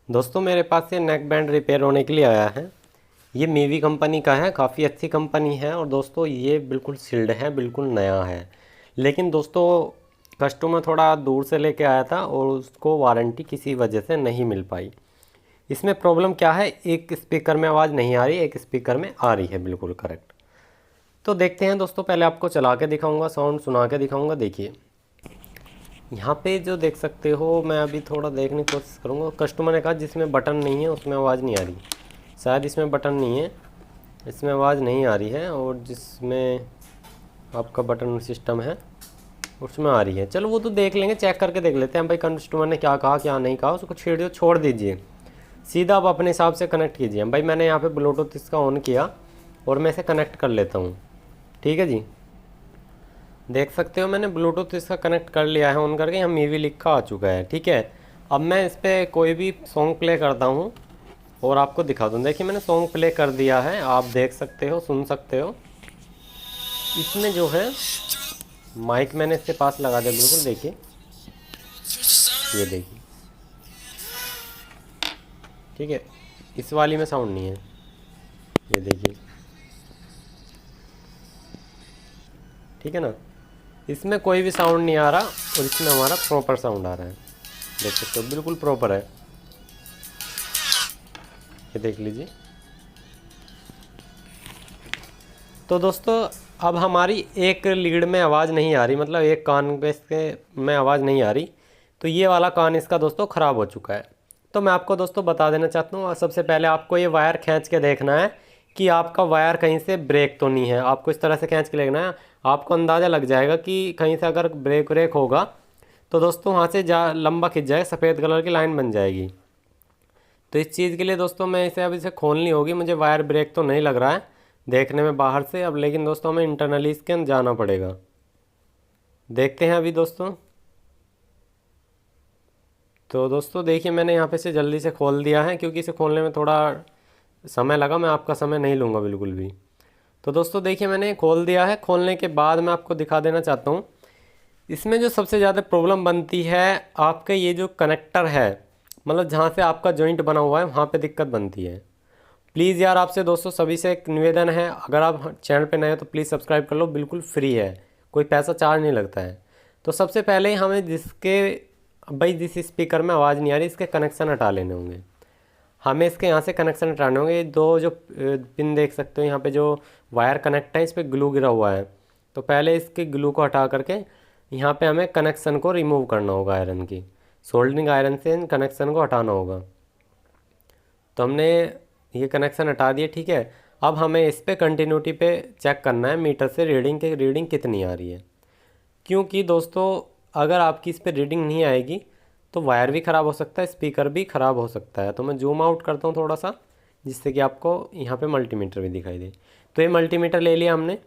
दोस्तों मेरे पास ये नेक बैंड रिपेयर होने के लिए आया है। ये मीवी कंपनी का है, काफ़ी अच्छी कंपनी है। और दोस्तों ये बिल्कुल सील्ड है, बिल्कुल नया है। लेकिन दोस्तों कस्टमर थोड़ा दूर से लेके आया था और उसको वारंटी किसी वजह से नहीं मिल पाई। इसमें प्रॉब्लम क्या है, एक स्पीकर में आवाज़ नहीं आ रही, एक स्पीकर में आ रही है बिल्कुल करेक्ट। तो देखते हैं दोस्तों, पहले आपको चला के दिखाऊंगा, साउंड सुना के दिखाऊंगा। देखिए यहाँ पे जो देख सकते हो, मैं अभी थोड़ा देखने की कोशिश करूँगा। कस्टमर ने कहा जिसमें बटन नहीं है उसमें आवाज़ नहीं आ रही। शायद इसमें बटन नहीं है, इसमें आवाज़ नहीं आ रही है। और जिसमें आपका बटन सिस्टम है उसमें आ रही है। चलो वो तो देख लेंगे, चेक करके देख लेते हैं भाई कस्टमर ने क्या कहा क्या नहीं कहा। उसको छेड़ियो छोड़ दीजिए, सीधा आप अपने हिसाब से कनेक्ट कीजिए। भाई मैंने यहाँ पे ब्लूटूथ इसका ऑन किया और मैं इसे कनेक्ट कर लेता हूँ। ठीक है जी, देख सकते हो मैंने ब्लूटूथ इसका कनेक्ट कर लिया है ऑन करके। यहाँ मीवी लिखा आ चुका है। ठीक है, अब मैं इस पर कोई भी सॉन्ग प्ले करता हूँ और आपको दिखा दूँ। देखिए मैंने सॉन्ग प्ले कर दिया है, आप देख सकते हो, सुन सकते हो। इसमें जो है माइक मैंने इसके पास लगा दिया बिल्कुल। देखिए, ये देखिए, ठीक है, इस वाली में साउंड नहीं है। ये देखिए, ठीक है ना, इसमें कोई भी साउंड नहीं आ रहा और इसमें हमारा प्रॉपर साउंड आ रहा है। देख सकते हो बिल्कुल प्रॉपर है। ये देख लीजिए। तो दोस्तों अब हमारी एक लीड में आवाज़ नहीं आ रही, मतलब एक कान पे इसके में आवाज़ नहीं आ रही। तो ये वाला कान इसका दोस्तों ख़राब हो चुका है। तो मैं आपको दोस्तों बता देना चाहता हूँ, सबसे पहले आपको ये वायर खींच के देखना है कि आपका वायर कहीं से ब्रेक तो नहीं है। आपको इस तरह से खींच के देखना है, आपको अंदाज़ा लग जाएगा कि कहीं से अगर ब्रेक व्रेक होगा तो दोस्तों वहाँ से जा लंबा खिंच जाएगा, सफ़ेद कलर की लाइन बन जाएगी। तो इस चीज़ के लिए दोस्तों मैं इसे अब इसे खोलनी होगी। मुझे वायर ब्रेक तो नहीं लग रहा है देखने में बाहर से अब, लेकिन दोस्तों हमें इंटरनली इसके अंदर जाना पड़ेगा। देखते हैं अभी दोस्तों। तो दोस्तों देखिए मैंने यहाँ पे से जल्दी से खोल दिया है, क्योंकि इसे खोलने में थोड़ा समय लगा। मैं आपका समय नहीं लूँगा बिल्कुल भी। तो दोस्तों देखिए मैंने खोल दिया है। खोलने के बाद मैं आपको दिखा देना चाहता हूँ, इसमें जो सबसे ज़्यादा प्रॉब्लम बनती है आपके ये जो कनेक्टर है, मतलब जहाँ से आपका जॉइंट बना हुआ है वहाँ पे दिक्कत बनती है। प्लीज़ यार आपसे दोस्तों सभी से एक निवेदन है, अगर आप चैनल पे नए हो तो प्लीज़ सब्सक्राइब कर लो, बिल्कुल फ्री है, कोई पैसा चार्ज नहीं लगता है। तो सबसे पहले हमें भाई जिस स्पीकर में आवाज़ नहीं आ रही इसके कनेक्शन हटा लेने होंगे। हमें इसके यहाँ से कनेक्शन हटाने होंगे। ये दो जो पिन देख सकते हो यहाँ पे जो वायर कनेक्ट है, इस पर ग्लू गिरा हुआ है। तो पहले इसके ग्लू को हटा करके यहाँ पे हमें कनेक्शन को रिमूव करना होगा, आयरन की सोल्डरिंग आयरन से इन कनेक्शन को हटाना होगा। तो हमने ये कनेक्शन हटा दिए। ठीक है, अब हमें इस पे कंटिन्यूटी पे चेक करना है मीटर से रीडिंग कितनी आ रही है। क्योंकि दोस्तों अगर आपकी इस पे रीडिंग नहीं आएगी तो वायर भी ख़राब हो सकता है, स्पीकर भी ख़राब हो सकता है। तो मैं जूम आउट करता हूँ थोड़ा सा, जिससे कि आपको यहाँ पे मल्टीमीटर भी दिखाई दे। तो ये मल्टीमीटर ले लिया हमने।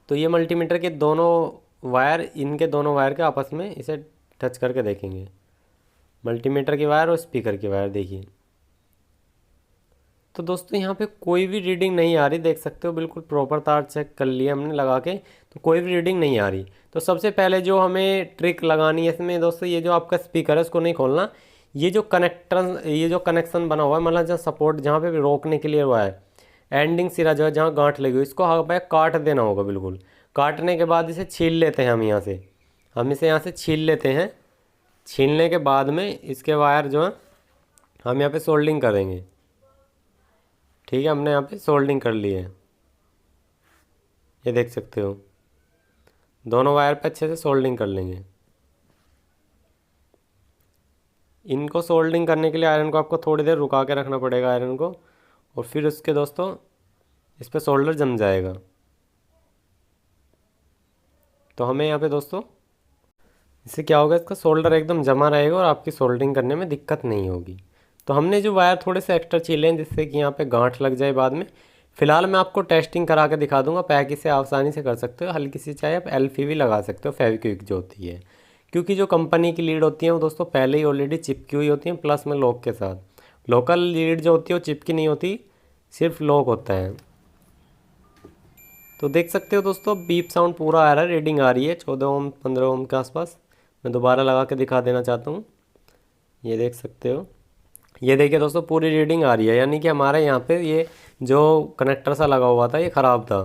तो ये मल्टीमीटर के दोनों वायर, इनके दोनों वायर के आपस में इसे टच करके देखेंगे, मल्टीमीटर की वायर और स्पीकर की वायर। देखिए तो दोस्तों यहाँ पे कोई भी रीडिंग नहीं आ रही, देख सकते हो बिल्कुल प्रॉपर तार चेक कर लिया हमने लगा के, तो कोई भी रीडिंग नहीं आ रही। तो सबसे पहले जो हमें ट्रिक लगानी है इसमें दोस्तों, ये जो आपका स्पीकर है उसको नहीं खोलना। ये जो कनेक्शन बना हुआ है, मतलब जहाँ सपोर्ट, जहाँ पे भी रोकने के लिए हुआ है, एंडिंग सिरा जो है जहाँ गांठ लगी हुई, इसको हमें काट देना होगा बिल्कुल। काटने के बाद इसे छील लेते हैं हम यहाँ से, हम इसे यहाँ से छील लेते हैं। छीलने के बाद में इसके वायर जो है हम यहाँ पे सोल्डिंग करेंगे। ठीक है, हमने यहाँ पे सोल्डिंग कर ली है, ये देख सकते हो। दोनों वायर पे अच्छे से सोल्डिंग कर लेंगे। इनको सोल्डिंग करने के लिए आयरन को आपको थोड़ी देर रुका के रखना पड़ेगा आयरन को, और फिर उसके दोस्तों इस पर सोल्डर जम जाएगा। तो हमें यहाँ पे दोस्तों इससे क्या होगा, इसका सोल्डर एकदम जमा रहेगा और आपकी सोल्डरिंग करने में दिक्कत नहीं होगी। तो हमने जो वायर थोड़े से एक्स्ट्रा छीले हैं जिससे कि यहाँ पे गांठ लग जाए बाद में। फ़िलहाल मैं आपको टेस्टिंग करा के दिखा दूंगा, पैक इसे आसानी से कर सकते हो। हल्की सी चाहे आप एल्फी भी लगा सकते हो, फेविक्विक जो होती है, क्योंकि जो कंपनी की लीड होती है वो दोस्तों पहले ही ऑलरेडी चिपकी हुई होती है, प्लस में लॉक के साथ। लोकल लीड जो होती है वो चिपकी नहीं होती, सिर्फ लॉक होता है। तो देख सकते हो दोस्तों बीप साउंड पूरा आ रहा है, रीडिंग आ रही है 14 ओम 15 ओम के आसपास। मैं दोबारा लगा के दिखा देना चाहता हूँ, ये देख सकते हो। ये देखिए दोस्तों पूरी रीडिंग आ रही है, यानी कि हमारे यहाँ पे ये जो कनेक्टर सा लगा हुआ था ये ख़राब था।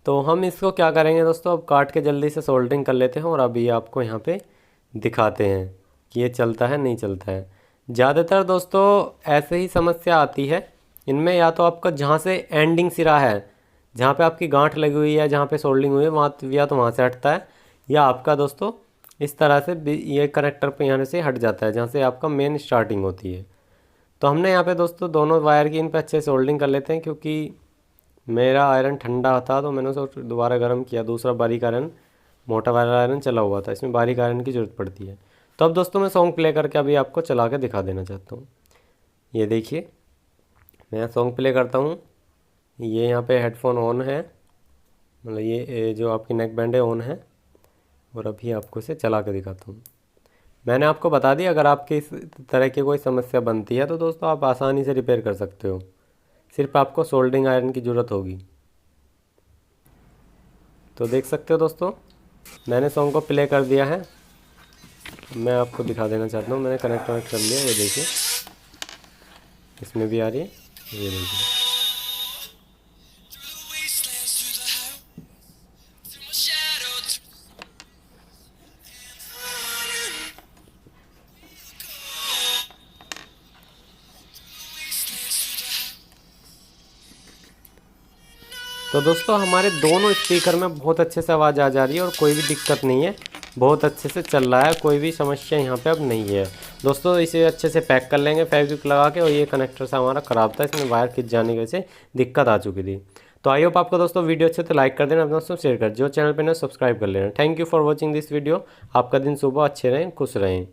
तो हम इसको क्या करेंगे दोस्तों, अब काट के जल्दी से सोल्डरिंग कर लेते हैं और अभी आपको यहाँ पे दिखाते हैं कि ये चलता है नहीं चलता है। ज़्यादातर दोस्तों ऐसे ही समस्या आती है इनमें, या तो आपका जहाँ से एंडिंग सिरा है, जहाँ पे आपकी गांठ लगी हुई है, जहाँ पे सोल्डिंग हुई है वहाँ, या तो वहाँ से हटता है, या आपका दोस्तों इस तरह से ये कनेक्टर पे यहाँ से हट जाता है जहाँ से आपका मेन स्टार्टिंग होती है। तो हमने यहाँ पे दोस्तों दोनों वायर की इन पे अच्छे से सोल्डिंग कर लेते हैं, क्योंकि मेरा आयरन ठंडा था तो मैंने उसको दोबारा गर्म किया। दूसरा बारीक आयरन, मोटा वाला आयरन चला हुआ था, इसमें बारीक आयरन की ज़रूरत पड़ती है। तो अब दोस्तों मैं सॉन्ग प्ले करके अभी आपको चला के दिखा देना चाहता हूँ। ये देखिए मैं सॉन्ग प्ले करता हूँ। ये यहाँ पे हेडफोन ऑन है, मतलब ये जो आपकी नेक बैंड है ऑन है, और अभी आपको इसे चला के दिखाता हूँ। मैंने आपको बता दिया अगर आपकी इस तरह की कोई समस्या बनती है तो दोस्तों आप आसानी से रिपेयर कर सकते हो, सिर्फ आपको सोल्डरिंग आयरन की ज़रूरत होगी। तो देख सकते हो दोस्तों मैंने सॉन्ग को प्ले कर दिया है। मैं आपको दिखा देना चाहता हूँ, मैंने कनेक्ट कर लिया। ये देखिए इसमें भी आ रही है, ये देखिए। तो दोस्तों हमारे दोनों स्पीकर में बहुत अच्छे से आवाज़ आ जा रही है और कोई भी दिक्कत नहीं है, बहुत अच्छे से चल रहा है, कोई भी समस्या यहाँ पे अब नहीं है। दोस्तों इसे अच्छे से पैक कर लेंगे फेविक्विक लगा के। और ये कनेक्टर से हमारा ख़राब था, इसमें वायर खिंच जाने की वजह से दिक्कत आ चुकी थी। तो आई होप आपको दोस्तों वीडियो अच्छे तो लाइक कर देना, अपने दोस्तों शेयर कर, जो चैनल पर ना सब्सक्राइब कर लेना। Thank you for watching this video. आपका दिन सुबह अच्छे रहें, खुश रहें।